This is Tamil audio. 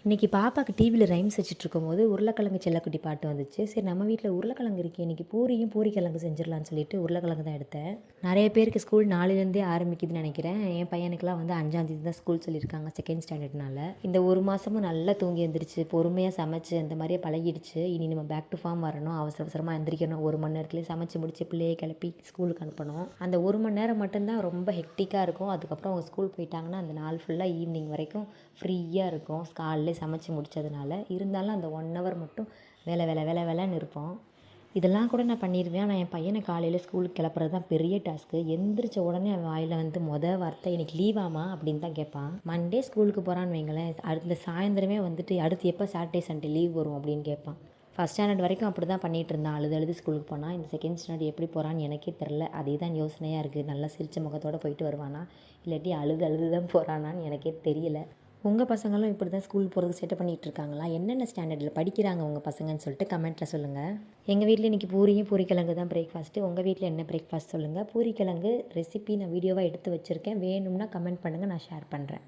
இன்றைக்கி பாப்பாவுக்கு டிவியில் ரைம்ஸ் வச்சுட்ருக்கும்போது உருளைக்கிழங்கு செல்லக்குட்டி பாட்டு வந்துச்சு. சரி நம்ம வீட்டில் உருளைக்கிழங்கு இருக்குது, இன்றைக்கி பூரியும் பூரிக்கிழங்கு செஞ்சிடலான்னு சொல்லிட்டு உருளைக்கிழங்கு தான் எடுத்தேன். நிறைய பேருக்கு ஸ்கூல் நாளையிலேருந்தே ஆரம்பிக்குதுன்னு நினைக்கிறேன். என் பையனுக்குலாம் வந்து 5ஆம் தேதி தான் ஸ்கூல் சொல்லியிருக்காங்க, செகண்ட் ஸ்டாண்டர்ட்னால. இந்த ஒரு மாதமும் நல்லா தூங்கி எழுந்திரிச்சு பொறுமையாக சமைச்சு அந்த மாதிரியே பழகிடுச்சு. இனி நம்ம பேக் டு ஃபார்ம் வரணும், அவசர அவசரமாக எந்திரிக்கணும், 1 மணி நேரத்துலேயே சமைச்சு முடிச்சு பிள்ளையை கிளப்பி ஸ்கூலுக்கு அனுப்பணும். அந்த 1 மணி நேரம் மட்டும்தான் ரொம்ப ஹெக்டிக்காக இருக்கும். அதுக்கப்புறம் அவங்க ஸ்கூல் போயிட்டாங்கன்னா அந்த நாள் ஃபுல்லாக ஈவினிங் வரைக்கும் ஃப்ரீயாக இருக்கும். காலையிலே சமைச்சு முடித்ததுனால இருந்தாலும் அந்த 1 ஹவர் மட்டும் வேலைன்னு இருப்போம். இதெல்லாம் கூட நான் பண்ணிடுவேன். ஆனால் என் பையனை காலையில் ஸ்கூலுக்கு கிளப்புறது தான் பெரிய டாஸ்க்கு. எந்திரிச்ச உடனே அவன் வாயில் வந்து வார்த்தை இன்றைக்கி லீவாமா அப்படின்னு தான் கேட்பான். மண்டே ஸ்கூலுக்கு போகிறான்னு வைங்களேன், அடுத்த சாயந்தரமே வந்துட்டு அடுத்து எப்போ சாட்டர்டே சண்டே லீவ் வரும் அப்படின்னு கேட்பான். ஃபஸ்ட் ஸ்டாண்டர்ட் வரைக்கும் அப்படி தான் பண்ணிகிட்டு இருந்தான், அழுது ஸ்கூலுக்கு போனால். இந்த செகண்ட் ஸ்டாண்டர்ட் எப்படி போகிறான்னு எனக்கே தெரில. அதே தான் யோசனையாக இருக்குது. நல்லா சிரித்த முகத்தோடு போயிட்டு வருவானா, இல்லாட்டி அழுது தான் போகிறானான்னு எனக்கே தெரியல. உங்கள் பசங்களும் இப்படி தான் ஸ்கூல் போகிறதுக்கு சேட்டை பண்ணிகிட்டு இருக்காங்களா? என்னென்ன ஸ்டாண்டர்டில் படிக்கிறாங்க உங்கள் பசங்கன்னு சொல்லிட்டு கமெண்ட்டில் சொல்லுங்கள். எங்கள் வீட்டில் இன்றைக்கி பூரியும் பூரிக்கிழங்கு தான் பிரேக்ஃபாஸ்ட்டு. உங்கள் வீட்டில் என்ன பிரேக்ஃபாஸ்ட் சொல்லுங்கள். பூரிக்கிழங்கு ரெசிபி நான் வீடியோவாக எடுத்து வச்சுருக்கேன், வேணும்னா கமெண்ட் பண்ணுங்கள், நான் ஷேர் பண்ணுறேன்.